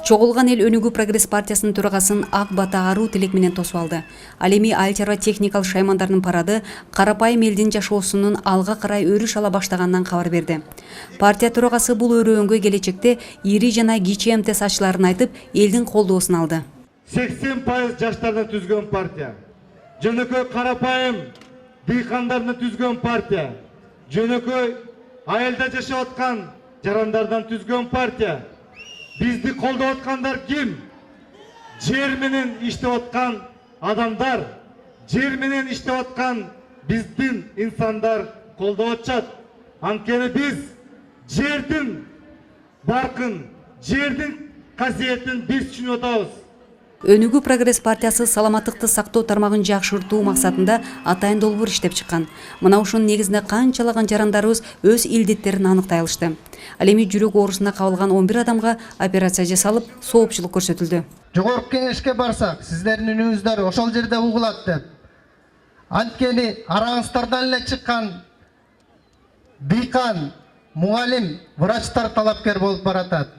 Чогулган эл Өнүгүү Прогресс партиясынын төрагасын ак бата аруу тилек менен тосуп алды. Ал эми айыл чарба техникалык шаймандардын парады карапайым элдин жашоосунун алга карай өрүш ала баштаганынан кабар берди. Партия төрагасы бул өрөөнгө келечекте ири жана кичи МТС ачыларын айтып, элдин колдоосун алды. 80% жаштардан түзгөн партия. Жөнөкөй карапайым дыйкандардын түзгөн партия. Жөнөкөй айылда жашап аткан жарандардан түзгөн партия. Бизди колдоп аткандар ким? Жер менен иштеп аткан адамдар, жер менен иштеп аткан биздин инсандар колдоп атышат. Анткени биз жердин баркын, жердин касиетин биз түшүнүп атабыз. Өнүгүү Прогресс партиясы саламаттыкты сактоо тармагын жакшыртуу максатында атайын долбоор иштеп чыккан. Мына ушунун негизинде канчалаган жарандарыбыз өз илдеттерин аныктай алышты. Ал эми жүрөк оорусуна кабылган 11 адамга операция жасалып, соопчулук көрсөтүлдү. Жогорку кеңешке барсак, сиздердин үнүңүздөр ошол жерде угулат деп. Анткени араңыздардан эле чыккан дыйкан, мугалим, врачтар талапкер болуп баратат.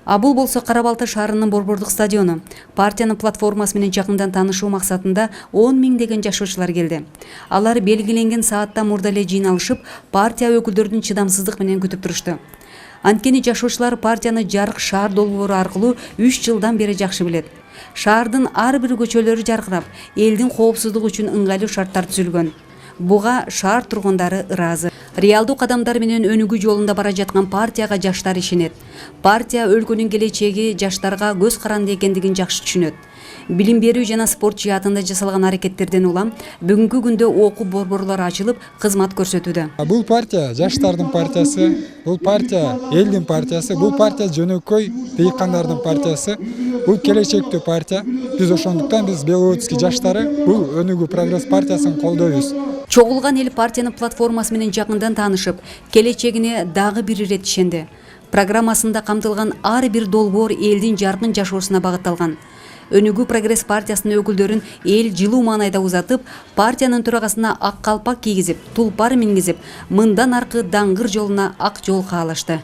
А бул болсо Кара Балта шаарынын борбордук стадиону. Партиянын платформасы менен жакындан таанышуу максатында 10 миңдеген жашоочулар келди. Алар белгиленген сааттан мурда эле жыйналышып, партия өкүлдөрүн чыдамсыздык менен күтүп турушту. Анткени жашоочулар партияны жарык шаар долбоору аркылуу 3 жылдан бери жакшы билет. Шаардын ар бир көчөлөрү жаркырап, элдин коопсуздугу үчүн ыңгайлуу шарттар түзүлгөн. Буга шаар тургундары ыраазы. Реалдуу кадамдар менен өнүгүү жолунда бара жаткан партияга жаштар ишенет. Партия өлкөнүн келечеги жаштарга көз каранды экендигин жакшы түшүнөт. Билим берүү жана спорт жаатында жасалган аракеттерден улам бүгүнкү күндө окуу борборлору ачылып, кызмат көрсөтүүдө. Бул партия жаштардын партиясы, бул партия элдин партиясы, бул партия жөнөкөй дыйкандардын партиясы, бул келечектүү партия. Биз ошондуктан биз Беловодский жаштары бул Өнүгүү Прогресс партиясын колдойбуз. Чогулган эл партиянын платформасы менен жакындан таанышып, келечегине дагы бир ирет ишенди. Программасында камтылган ар бир долбоор элдин жаркын жашоосуна багытталган. Өнүгүү Прогресс партиясынын өкүлдөрүн эл жылуу маанайда узатып, партиянын төрагасына ак калпак кийгизип, тулпар мингизип, мындан аркы даңгыр жолуна ак жол каалашты.